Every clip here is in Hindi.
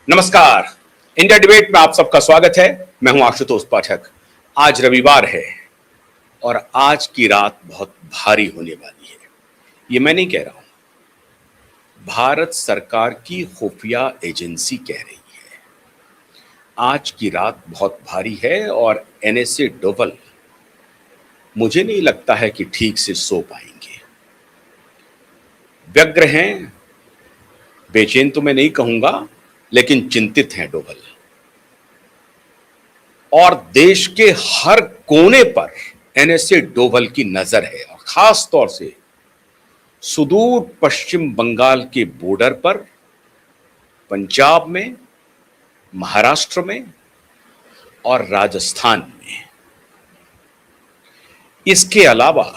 नमस्कार। इंडिया डिबेट में आप सबका स्वागत है। मैं हूं आशुतोष पाठक। आज रविवार है और आज की रात बहुत भारी होने वाली है। ये मैं नहीं कह रहा हूं, भारत सरकार की खुफिया एजेंसी कह रही है आज की रात बहुत भारी है और एनएसए डोभाल मुझे नहीं लगता है कि ठीक से सो पाएंगे। व्यग्र हैं, बेचैन तो मैं नहीं कहूंगा, लेकिन चिंतित हैं डोभाल। और देश के हर कोने पर एनएसए डोभाल की नजर है और खास तौर से सुदूर पश्चिम बंगाल के बॉर्डर पर, पंजाब में, महाराष्ट्र में और राजस्थान में। इसके अलावा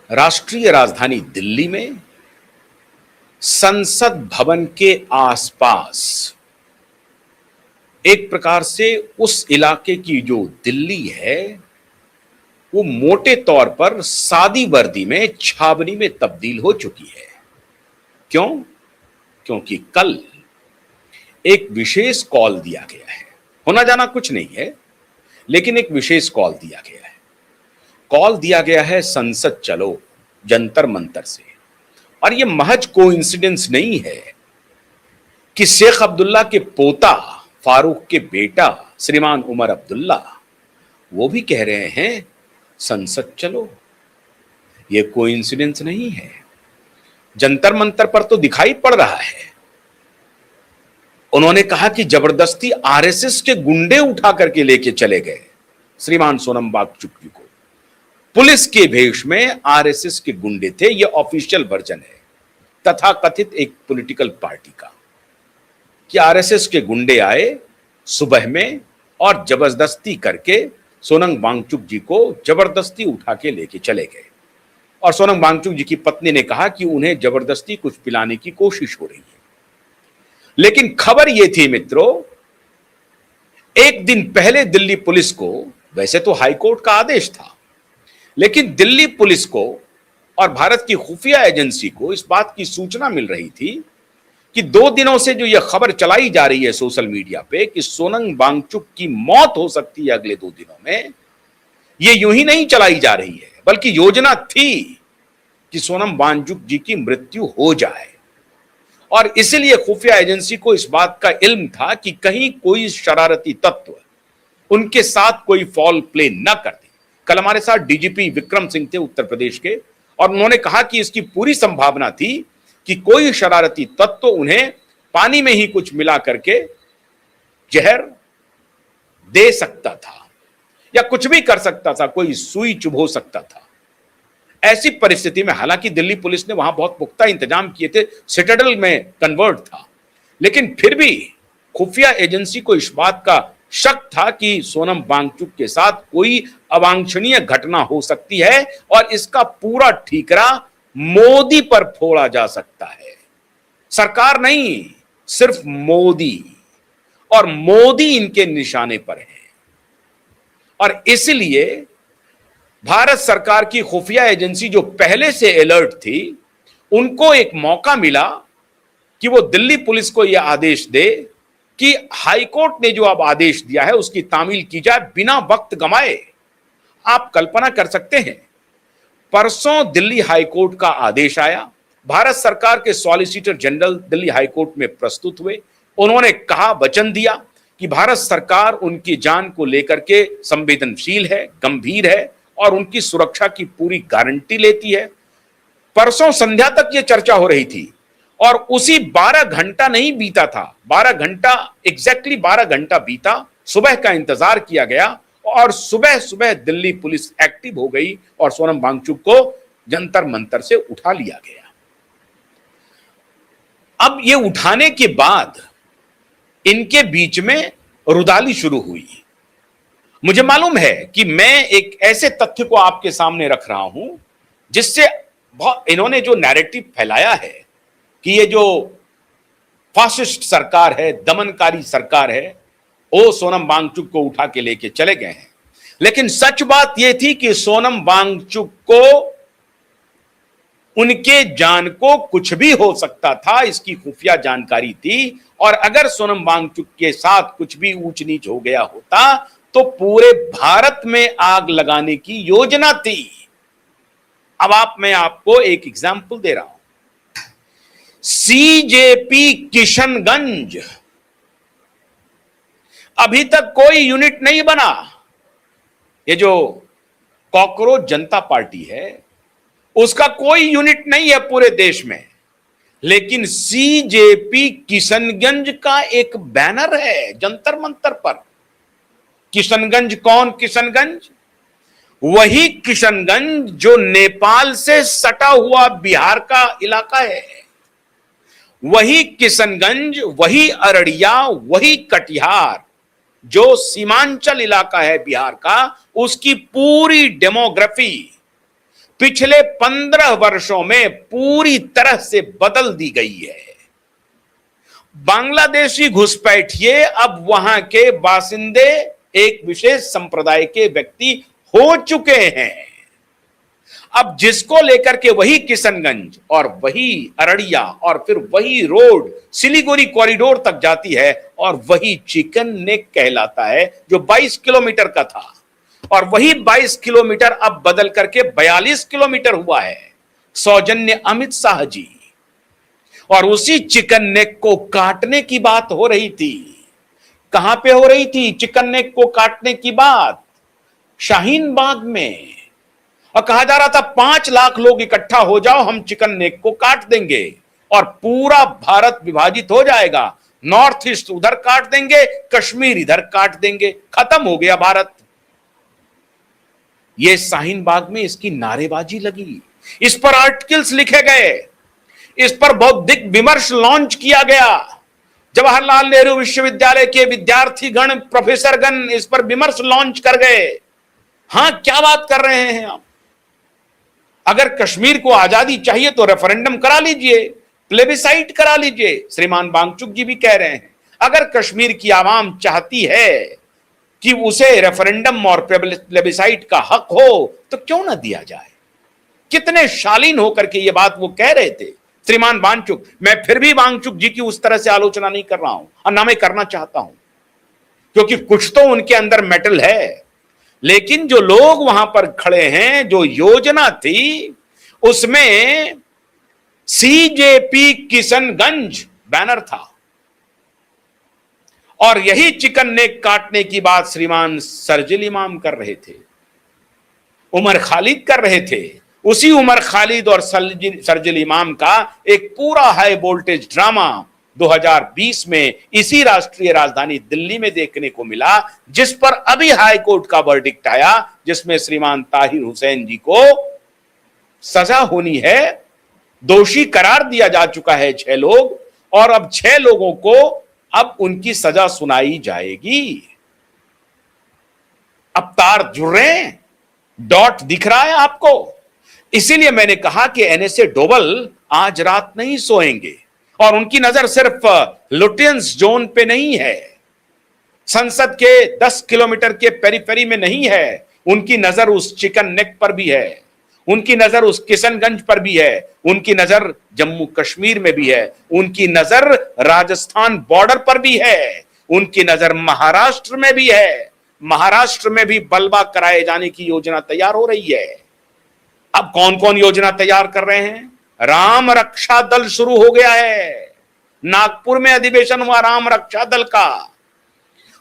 राष्ट्रीय राजधानी दिल्ली में, संसद भवन के आसपास, एक प्रकार से उस इलाके की जो दिल्ली है वो मोटे तौर पर सादी वर्दी में छावनी में तब्दील हो चुकी है। क्यों? क्योंकि कल एक विशेष कॉल दिया गया है। होना जाना कुछ नहीं है, लेकिन एक विशेष कॉल दिया गया है। कॉल दिया गया है संसद चलो जंतर मंतर से। और यह महज कोइंसिडेंस नहीं है कि शेख अब्दुल्ला के पोता फारूक के बेटा श्रीमान उमर अब्दुल्ला वो भी कह रहे हैं संसद चलो। यह कोइंसिडेंस नहीं है, जंतर मंतर पर तो दिखाई पड़ रहा है। उन्होंने कहा कि जबरदस्ती आरएसएस के गुंडे उठा करके लेके चले गए श्रीमान सोनम वांगचुक जी को। पुलिस के भेष में आरएसएस के गुंडे थे। यह ऑफिशियल वर्जन है तथाकथित एक पॉलिटिकल पार्टी का कि आरएसएस के गुंडे आए सुबह में और जबरदस्ती करके सोनम वांगचुक जी को जबरदस्ती उठा के लेके चले गए। और सोनम वांगचुक जी की पत्नी ने कहा कि उन्हें जबरदस्ती कुछ पिलाने की कोशिश हो रही है। लेकिन खबर यह थी मित्रों, एक दिन पहले दिल्ली पुलिस को, वैसे तो हाईकोर्ट का आदेश था, लेकिन दिल्ली पुलिस को और भारत की खुफिया एजेंसी को इस बात की सूचना मिल रही थी कि 2 दिनों से जो यह खबर चलाई जा रही है सोशल मीडिया पे कि सोनम वांगचुक की मौत हो सकती है अगले 2 दिनों में, यह यूं ही नहीं चलाई जा रही है, बल्कि योजना थी कि सोनम वांगचुक जी की मृत्यु हो जाए। और इसलिए खुफिया एजेंसी को इस बात का इल्म था कि कहीं कोई शरारती तत्व उनके साथ कोई फॉल प्ले न कर दे। कल हमारे साथ डीजीपी विक्रम सिंह थे उत्तर प्रदेश के, और उन्होंने कहा कि इसकी पूरी संभावना थी कि कोई शरारती तत्व उन्हें पानी में ही कुछ मिला करके जहर दे सकता था या कुछ भी कर सकता था, कोई सुई चुभो सकता था। ऐसी परिस्थिति में हालांकि दिल्ली पुलिस ने वहां बहुत पुख्ता इंतजाम किए थे, सिटाडेल में कन्वर्ट था, लेकिन फिर भी खुफिया एजेंसी को इस बात का शक था कि सोनम वांगचुक के साथ कोई अवांछनीय घटना हो सकती है और इसका पूरा ठीकरा मोदी पर फोड़ा जा सकता है। सरकार नहीं, सिर्फ मोदी, और मोदी इनके निशाने पर है। और इसलिए भारत सरकार की खुफिया एजेंसी जो पहले से अलर्ट थी, उनको एक मौका मिला कि वो दिल्ली पुलिस को यह आदेश दे कि हाईकोर्ट ने जो अब आदेश दिया है उसकी तामील की जाए बिना वक्त गंवाए। आप कल्पना कर सकते हैं, परसों दिल्ली हाईकोर्ट का आदेश आया, भारत सरकार के सॉलिसिटर जनरल दिल्ली हाईकोर्ट में प्रस्तुत हुए। उन्होंने कहा, वचन दिया कि भारत सरकार उनकी जान को लेकर के संवेदनशील है, गंभीर है और उनकी सुरक्षा की पूरी गारंटी लेती है। परसों संध्या तक यह चर्चा हो रही थी और उसी 12 घंटा नहीं बीता था, 12 घंटा एग्जैक्टली 12 घंटा बीता, सुबह का इंतजार किया गया और सुबह सुबह दिल्ली पुलिस एक्टिव हो गई और सोनम वांगचुक को जंतर मंतर से उठा लिया गया। अब ये उठाने के बाद इनके बीच में रुदाली शुरू हुई। मुझे मालूम है कि मैं एक ऐसे तथ्य को आपके सामने रख रहा हूं जिससे इन्होंने जो नैरेटिव फैलाया है कि ये जो फासिस्ट सरकार है, दमनकारी सरकार है, वो सोनम वांगचुक को उठा के लेके चले गए हैं। लेकिन सच बात यह थी कि सोनम वांगचुक को उनके जान को कुछ भी हो सकता था, इसकी खुफिया जानकारी थी। और अगर सोनम वांगचुक के साथ कुछ भी ऊंच नीच हो गया होता तो पूरे भारत में आग लगाने की योजना थी। अब मैं आपको एक एग्जाम्पल दे रहा हूं। सीजेपी किशनगंज, अभी तक कोई यूनिट नहीं बना। ये जो कॉकरोच जनता पार्टी है उसका कोई यूनिट नहीं है पूरे देश में, लेकिन सीजेपी किशनगंज का एक बैनर है जंतर मंतर पर। किशनगंज कौन? किशनगंज वही किशनगंज जो नेपाल से सटा हुआ बिहार का इलाका है, वही किशनगंज, वही अररिया, वही कटिहार जो सीमांचल इलाका है बिहार का, उसकी पूरी डेमोग्राफी पिछले 15 वर्षों में पूरी तरह से बदल दी गई है। बांग्लादेशी घुसपैठिए अब वहां के बासिंदे एक विशेष संप्रदाय के व्यक्ति हो चुके हैं। अब जिसको लेकर के वही किशनगंज और वही अररिया और फिर वही रोड सिलीगुड़ी कॉरिडोर तक जाती है और वही चिकन नेक कहलाता है जो 22 किलोमीटर का था, और वही 22 किलोमीटर अब बदल करके 42 किलोमीटर हुआ है। सौजन्य अमित शाह जी, और उसी चिकन नेक को काटने की बात हो रही थी। कहां पे हो रही थी चिकन नेक को काटने की बात? शाहीन बाग में। और कहा जा रहा था 5 लाख लोग इकट्ठा हो जाओ, हम चिकन नेक को काट देंगे और पूरा भारत विभाजित हो जाएगा। नॉर्थ ईस्ट उधर काट देंगे, कश्मीर इधर काट देंगे, खत्म हो गया भारत। ये शाहीन बाग में इसकी नारेबाजी लगी, इस पर आर्टिकल्स लिखे गए, इस पर बौद्धिक विमर्श लॉन्च किया गया। जवाहरलाल नेहरू विश्वविद्यालय के विद्यार्थी गण, प्रोफेसर गण इस पर विमर्श लॉन्च कर गए। हां, क्या बात कर रहे हैं आप? अगर कश्मीर को आजादी चाहिए तो रेफरेंडम करा लीजिए, प्लेबिसाइट करा लीजिए। श्रीमान वांगचुक जी भी कह रहे हैं अगर कश्मीर की आवाम चाहती है कि उसे रेफरेंडम और प्लेबिसाइट का हक हो तो क्यों ना दिया जाए। कितने शालीन होकर के ये बात वो कह रहे थे श्रीमान वांगचुक। मैं फिर भी वांगचुक जी की उस तरह से आलोचना नहीं कर रहा हूं और ना मैं करना चाहता हूं, क्योंकि कुछ तो उनके अंदर मेटल है। लेकिन जो लोग वहां पर खड़े हैं, जो योजना थी उसमें सीजेपी किशनगंज बैनर था, और यही चिकन नेक काटने की बात श्रीमान शर्जिल इमाम कर रहे थे, उमर खालिद कर रहे थे। उसी उमर खालिद और शर्जिल इमाम का एक पूरा हाई वोल्टेज ड्रामा 2020 में इसी राष्ट्रीय राजधानी दिल्ली में देखने को मिला, जिस पर अभी हाई कोर्ट का वर्डिक्ट आया, जिसमें श्रीमान ताहिर हुसैन जी को सजा होनी है। दोषी करार दिया जा चुका है 6 लोग, और अब 6 लोगों को अब उनकी सजा सुनाई जाएगी। अब तार जुड़ रहे हैं, डॉट दिख रहा है आपको। इसीलिए मैंने कहा कि एनएसए डोभाल आज रात नहीं सोएंगे, और उनकी नजर सिर्फ लुटियंस जोन पे नहीं है, संसद के 10 किलोमीटर के पेरीफेरी में नहीं है। उनकी नजर उस चिकन नेक पर भी है, उनकी नजर उस किशनगंज पर भी है, उनकी नजर जम्मू कश्मीर में भी है, उनकी नजर राजस्थान बॉर्डर पर भी है, उनकी नजर महाराष्ट्र में भी है। महाराष्ट्र में भी बलबा कराए जाने की योजना तैयार हो रही है। अब कौन कौन योजना तैयार कर रहे हैं? राम रक्षा दल शुरू हो गया है। नागपुर में अधिवेशन हुआ राम रक्षा दल का,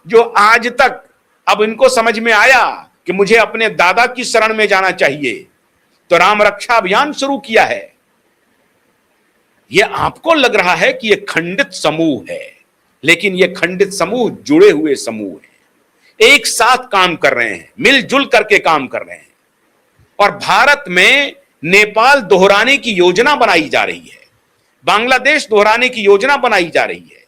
जो आज तक अब इनको समझ में आया कि मुझे अपने दादा की शरण में जाना चाहिए, तो राम रक्षा अभियान शुरू किया है। यह आपको लग रहा है कि यह खंडित समूह है, लेकिन यह खंडित समूह जुड़े हुए समूह है, एक साथ काम कर रहे हैं, मिलजुल करके काम कर रहे हैं। और भारत में नेपाल दोहराने की योजना बनाई जा रही है, बांग्लादेश दोहराने की योजना बनाई जा रही है,